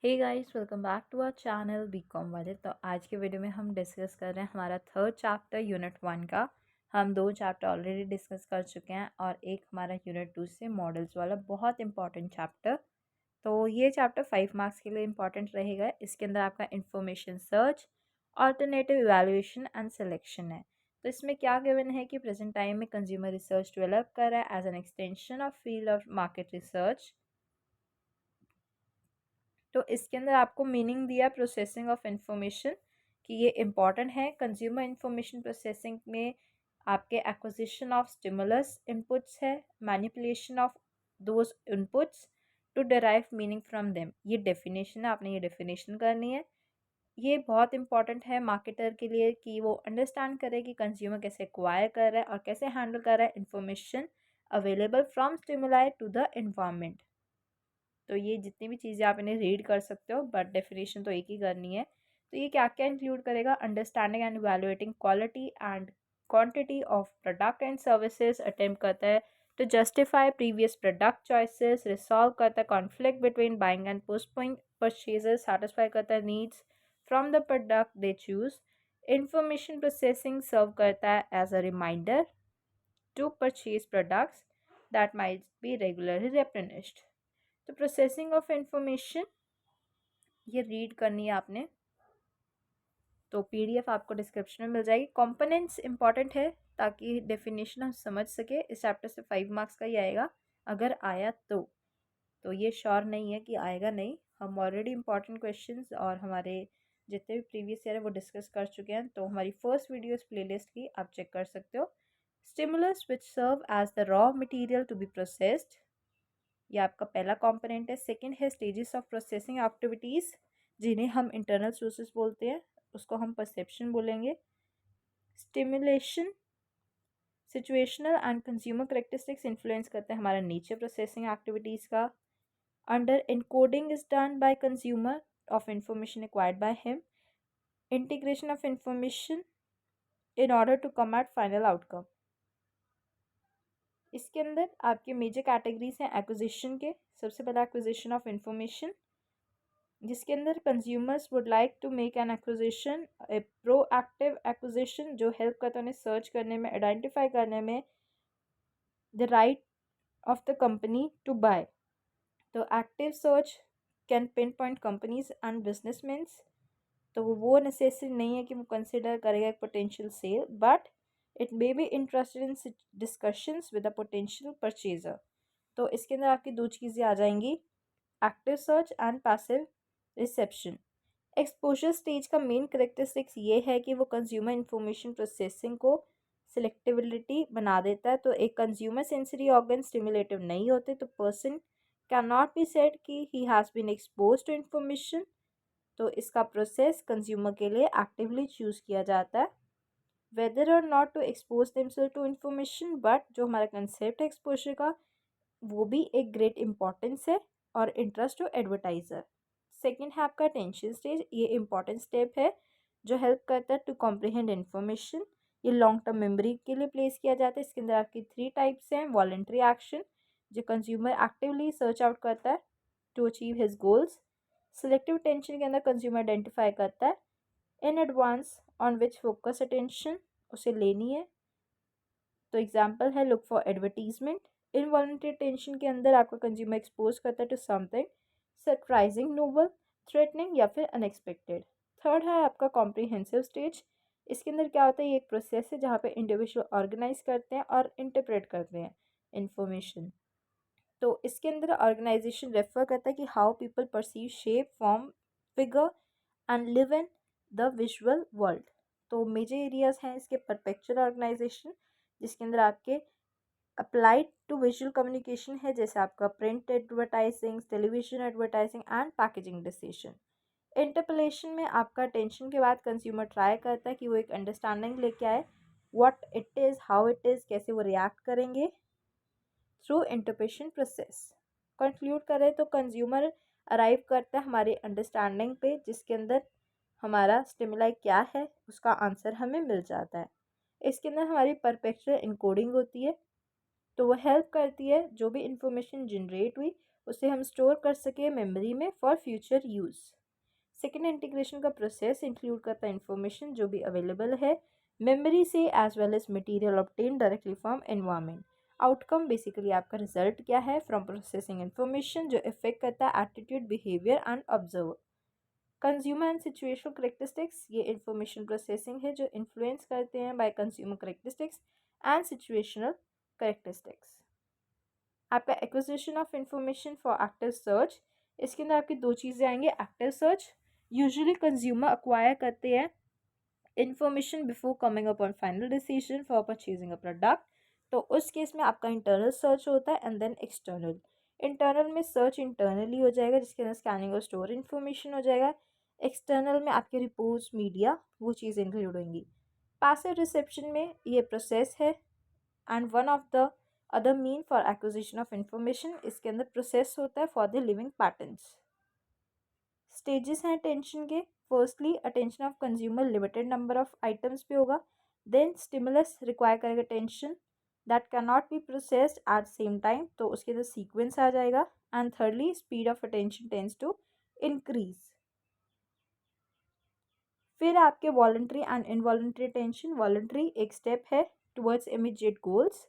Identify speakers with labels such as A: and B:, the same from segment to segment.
A: Hey guys, welcome back to our channel BCom वाले। तो आज के वीडियो में हम डिस्कस कर रहे हैं हमारा थर्ड चैप्टर यूनिट 1 का। हम दो चैप्टर ऑलरेडी डिस्कस कर चुके हैं और एक हमारा यूनिट 2 से मॉडल्स वाला बहुत इंपॉर्टेंट चैप्टर। तो ये चैप्टर 5 मार्क्स के लिए इंपॉर्टेंट रहेगा। इसके अंदर आपका information search, alternative evaluation and selection है। तो इसमें क्या गिवन है कि प्रेजेंट टाइम में कंज्यूमर रिसर्च डेवलप कर रहा है as an extension of field of market research. तो इसके अंदर आपको मीनिंग दिया प्रोसेसिंग ऑफ इंफॉर्मेशन कि ये इम्पॉर्टेंट है। कंज्यूमर इंफॉर्मेशन प्रोसेसिंग में आपके एक्विजिशन ऑफ स्टिमुलस इनपुट्स है, manipulation of those inputs to derive meaning from them. ये डेफिनेशन है, आपने ये डेफिनेशन करनी है। ये बहुत इंपॉर्टेंट है मार्केटर के लिए कि वो अंडरस्टैंड करे कि कंज्यूमर कैसे एक्वायर कर रहा है और कैसे हैंडल कर रहा है information available from stimuli to the environment. तो ये जितनी भी चीज़ें आप इन्हें रीड कर सकते हो, बट डेफिनेशन तो एक ही करनी है। तो ये क्या क्या इंक्लूड करेगा? Understanding and evaluating quality and quantity of product and services, attempt करता है to justify previous product choices, resolve करता है conflict between buying and postponing purchases, satisfy करता है needs from the product they choose, information processing serve करता है as a reminder to purchase products that might be regularly replenished। तो processing of information ये read करनी है आपने, तो पीडीएफ आपको डिस्क्रिप्शन में मिल जाएगी। कंपोनेंट्स इंपॉर्टेंट है ताकि डेफिनेशन हम समझ सके। इस चैप्टर से 5 मार्क्स का ही आएगा अगर आया तो ये श्योर नहीं है कि आएगा नहीं। हम ऑलरेडी इंपॉर्टेंट क्वेश्चंस और हमारे जितने भी प्रीवियस ईयर है वो डिस्कस कर चुके हैं। तो हमारी फर्स्ट वीडियो इस प्लेलिस्ट की आप चेक कर सकते हो। Stimulus which serve as the raw material to be processed, ये आपका पहला कंपोनेंट है। सेकंड है स्टेजेस ऑफ प्रोसेसिंग एक्टिविटीज़, जिन्हें हम इंटरनल सोर्सेस बोलते हैं, उसको हम परसेप्शन बोलेंगे। Stimulation, situational and consumer characteristics influence करते हैं हमारा नेचर प्रोसेसिंग एक्टिविटीज़ का। Under encoding is done by consumer of information acquired by him, integration of information in order to come at final outcome. इसके अंदर आपके major categories हैं acquisition के। सबसे पहला एक्विजिशन ऑफ इंफॉर्मेशन, जिसके अंदर consumers would like to make an acquisition, a proactive acquisition जो हेल्प करता है उन्हें सर्च करने में, आइडेंटिफाई करने में the right of the company to buy. तो active search can pin point companies and businessmans, तो वो नेसेसरी नहीं है कि वो कंसिडर करेगा एक potential sale, but it may be interested in discussions with a potential purchaser. तो इसके अंदर आपकी दो चीज़ें आ जाएंगी, active search and passive reception. Exposure stage का मेन करेक्टरिस्टिक्स ये है कि वो कंज्यूमर इंफॉर्मेशन प्रोसेसिंग को सिलेक्टिबिलिटी बना देता है। तो एक कंज्यूमर सेंसरी ऑर्गन स्टिमुलेटिव नहीं होते तो person can not be said कि he has been expose to information. तो इसका प्रोसेस कंज्यूमर के लिए एक्टिवली चूज़ किया जाता है वेदर और not to expose themselves to information. But जो हमारा कंसेप्ट है एक्सपोजर का, वो भी एक ग्रेट इंपॉर्टेंस है और इंटरेस्ट टू एडवर्टाइज़र। सेकेंड है आपका अटेंशन स्टेज, ये इंपॉर्टेंट स्टेप है जो हेल्प करता है टू कॉम्प्रिहेंड इन्फॉर्मेशन। ये लॉन्ग टर्म मेमोरी के लिए प्लेस किया जाता है। इसके अंदर आपकी 3 टाइप्स हैं। वॉलंटरी एक्शन, जो कंज्यूमर एक्टिवली सर्च आउट करता है to achieve his goals. Selective attention के अंदर कंज्यूमर आइडेंटिफाई करता है in advance on which focus attention उसे लेनी है। तो एग्जाम्पल है look for advertisement. Involuntary attention के अंदर आपका कंज्यूमर एक्सपोज करता है to something surprising, novel, threatening या फिर अनएक्सपेक्टेड। थर्ड है आपका कॉम्प्रिहेंसिव स्टेज। इसके अंदर क्या होता है, ये एक प्रोसेस है जहाँ पे इंडिविजुअल ऑर्गेनाइज करते हैं और इंटरप्रेट करते हैं इंफॉर्मेशन। तो इसके अंदर ऑर्गेनाइजेशन रेफर करता है कि how people perceive shape, form, figure and live in the visual world. तो मेजर एरियाज हैं इसके परपेचुअल ऑर्गेनाइजेशन, जिसके अंदर आपके अप्लाइड टू विजुअल कम्युनिकेशन है, जैसे आपका print advertising, television advertising and packaging decision. Interpretation में आपका अटेंशन के बाद कंज्यूमर ट्राई करता है कि वो एक अंडरस्टैंडिंग लेके आए what it is, how it is, कैसे वो रिएक्ट करेंगे थ्रू इंटरप्रेशन प्रोसेस। कंक्लूड करें तो कंज्यूमर अराइव करता है हमारी अंडरस्टैंडिंग पे, जिसके अंदर हमारा स्टिमुलाई क्या है उसका आंसर हमें मिल जाता है। इसके अंदर हमारी परपेचुअल इनकोडिंग होती है, तो वो हेल्प करती है जो भी इंफॉर्मेशन जनरेट हुई उसे हम स्टोर कर सकें मेमोरी में for future use. Second integration का प्रोसेस इंक्लूड करता है इंफॉर्मेशन जो भी अवेलेबल है मेमोरी से as well as material obtain directly from environment. Outcome basically आपका रिजल्ट क्या है फ्रॉम प्रोसेसिंग इन्फॉर्मेशन जो इफेक्ट करता है attitude behaviour and observe. Consumer and situational characteristics ये इंफॉर्मेशन प्रोसेसिंग है जो इन्फ्लुएंस करते हैं by consumer characteristics and situational characteristics. आपका acquisition of information for active search, इसके अंदर आपकी दो चीज़ें आएंगी। Active search usually consumer acquire करते हैं information before coming upon final decision for purchasing a product, तो उस केस में आपका इंटरनल सर्च होता है एंड देन एक्सटर्नल। इंटरनल में सर्च इंटरनली हो जाएगा जिसके अंदर स्कैनिंग और स्टोर इन्फॉर्मेशन हो जाएगा। एक्सटर्नल में आपके रिपोर्ट्स मीडिया वो चीज़ें इंक्लूड होंगी। पैसिव रिसेप्शन में ये प्रोसेस है and one of the other mean for acquisition of information, इसके अंदर प्रोसेस होता है for the living patterns. Stages हैं अटेंशन के। Firstly attention of consumer limited number of items पे होगा, देन स्टिमुलस रिक्वायर करेगा attention that can not be processed at same time, तो उसके अंदर सीक्वेंस आ जाएगा। And thirdly speed of attention tends to increase. फिर आपके voluntary and involuntary attention. Voluntary एक स्टेप है towards immediate goals,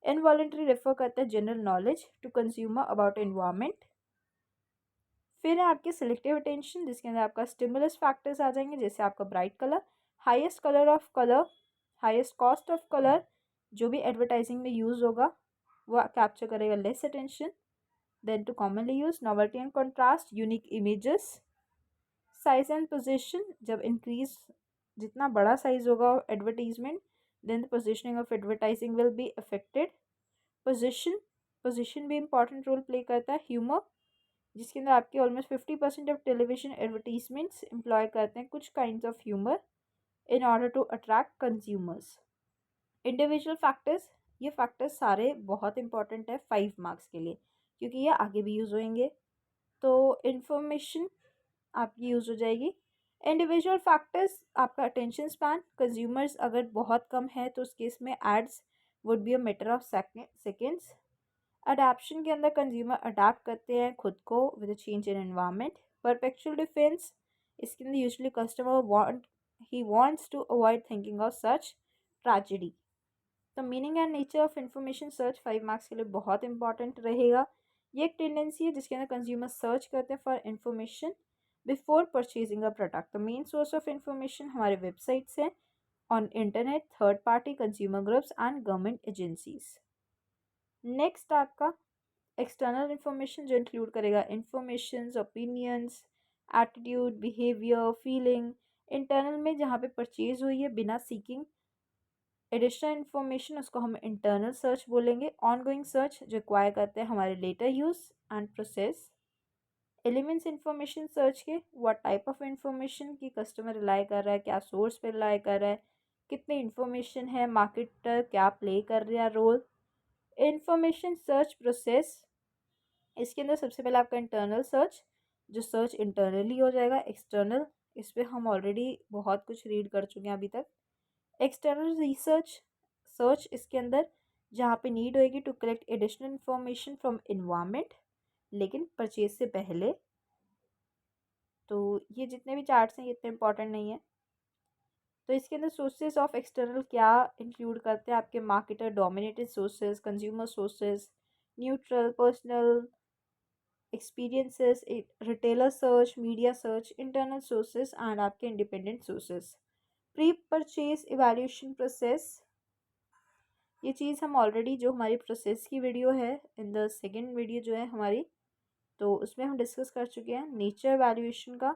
A: involuntary refer करता है general knowledge to consumer about environment. फिर है आपके सिलेक्टिव अटेंशन जिसके अंदर आपका स्टिमुलस फैक्टर्स आ जाएंगे जैसे आपका bright colour, highest colour of colour, highest cost of colour, जो भी एडवर्टाइजिंग में यूज़ होगा वो कैप्चर करेगा less attention. Then to commonly use novelty and contrast, unique images, size and position. जब इंक्रीज जितना बड़ा साइज होगा advertisement then the positioning of advertising will be affected. Position, position भी इंपॉर्टेंट रोल प्ले करता है। Humour जिसके अंदर आपके almost 50% of television advertisements employ करते हैं कुछ kind of humour in order to attract consumers. Individual factors, ये फैक्टर्स सारे बहुत इंपॉर्टेंट है 5 मार्क्स के लिए क्योंकि ये आगे भी यूज़ होंगे। तो इंफॉर्मेशन आपकी यूज़ हो जाएगी। इंडिविजुअल फैक्टर्स आपका अटेंशन स्पैन, कंज्यूमर्स अगर बहुत कम है तो उस केस में ads would be a matter of seconds. Adaptation के अंदर कंज्यूमर अडेप्ट करते हैं खुद को with change in environment. Perceptual defence, इसके अंदर usually customer wants to avoid thinking of such tragedy. तो meaning and nature of information search 5 marks के लिए बहुत इंपॉर्टेंट रहेगा। ये एक टेंडेंसी है जिसके अंदर कंज्यूमर सर्च करते हैं for information before purchasing a product. तो मेन सोर्स ऑफ इंफॉर्मेशन हमारे वेबसाइट्स हैं on internet, third party consumer groups and government agencies. Next आपका एक्सटर्नल इंफॉर्मेशन जो इंक्लूड करेगा informations, opinions, attitude, behaviour, feeling. Internal में जहाँ पे परचेज हुई है बिना सीकिंग एडिशनल इन्फॉर्मेशन उसको हम इंटरनल सर्च बोलेंगे। ऑनगोइंग सर्च जो रिक्वायर करते हैं हमारे later use and process. Elements information search के, व्हाट टाइप ऑफ इंफॉर्मेशन की कस्टमर रिलाई कर रहा है, क्या सोर्स पे रिलाई कर रहा है, कितनी इंफॉर्मेशन है, मार्केटर क्या प्ले कर रहा है रोल। इंफॉर्मेशन सर्च प्रोसेस, इसके अंदर सबसे पहले आपका इंटरनल सर्च जो सर्च इंटरनली हो जाएगा। एक्सटर्नल इस पर हम ऑलरेडी बहुत कुछ रीड कर चुके हैं अभी तक। एक्सटर्नल रिसर्च सर्च, इसके अंदर जहाँ पे नीड होएगी to collect additional information from environment लेकिन परचेज से पहले। तो ये जितने भी चार्ट्स हैं ये इतने इंपॉर्टेंट नहीं है। तो इसके अंदर सोर्सेज ऑफ एक्सटर्नल क्या इंक्लूड करते हैं आपके marketer dominated sources, consumer sources, neutral, personal experiences, retailer search, media search, internal sources and आपके independent sources. Pre purchase evaluation process, ये चीज़ हम ऑलरेडी जो हमारी प्रोसेस की वीडियो है इन द सेकेंड वीडियो जो है हमारी तो उसमें हम डिस्कस कर चुके हैं नेचर वैल्यूएशन का।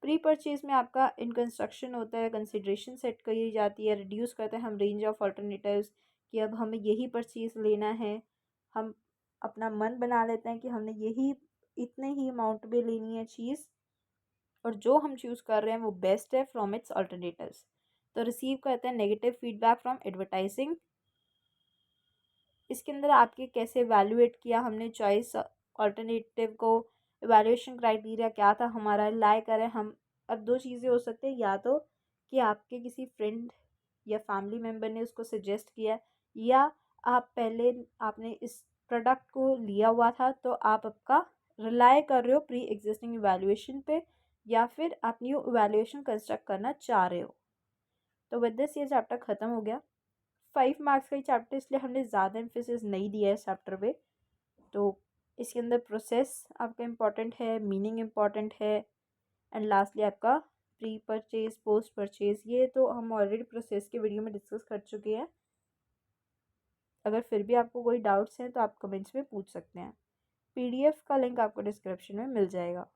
A: प्री परचेज में आपका इन कंस्ट्रक्शन होता है, कंसिड्रेशन सेट करी जाती है, रिड्यूस करते हैं हम रेंज ऑफ अल्टरनेटिव्स कि अब हमें यही परचेज लेना है। हम अपना मन बना लेते हैं कि हमने यही इतने ही अमाउंट में लेनी है चीज़ और जो हम चूज़ कर रहे हैं वो बेस्ट है फ्रॉम इट्स अल्टरनेटिव्स। तो रिसीव करते हैं नेगेटिव फीडबैक फ्रॉम एडवर्टाइजिंग। इसके अंदर आपके कैसे वैल्यूएट किया हमने चॉइस अल्टरनेटिव को, एवेल्यूएशन क्राइटेरिया क्या था हमारा, लाई करें हम। अब दो चीज़ें हो सकती हैं, या तो कि आपके किसी फ्रेंड या फैमिली मेम्बर ने उसको सजेस्ट किया या आप पहले आपने इस प्रोडक्ट को लिया हुआ था, तो आप आपका रिलाई कर रहे हो प्री एग्जिस्टिंग इवैल्यूएशन पे, या फिर आप न्यू इवैल्यूएशन कंस्ट्रक्ट करना चाह रहे हो। तो विद दिस ये चैप्टर ख़त्म हो गया। 5 मार्क्स का ही चैप्टर, इसलिए हमने ज़्यादा एम्फेसिस नहीं दिया है इस चैप्टर पे। तो इसके अंदर प्रोसेस आपका इम्पॉर्टेंट है, मीनिंग इम्पॉर्टेंट है, एंड लास्टली आपका प्री परचेज पोस्ट परचेज, ये तो हम ऑलरेडी प्रोसेस के वीडियो में डिस्कस कर चुके हैं। अगर फिर भी आपको कोई डाउट्स हैं तो आप कमेंट्स में पूछ सकते हैं। पीडीएफ का लिंक आपको डिस्क्रिप्शन में मिल जाएगा।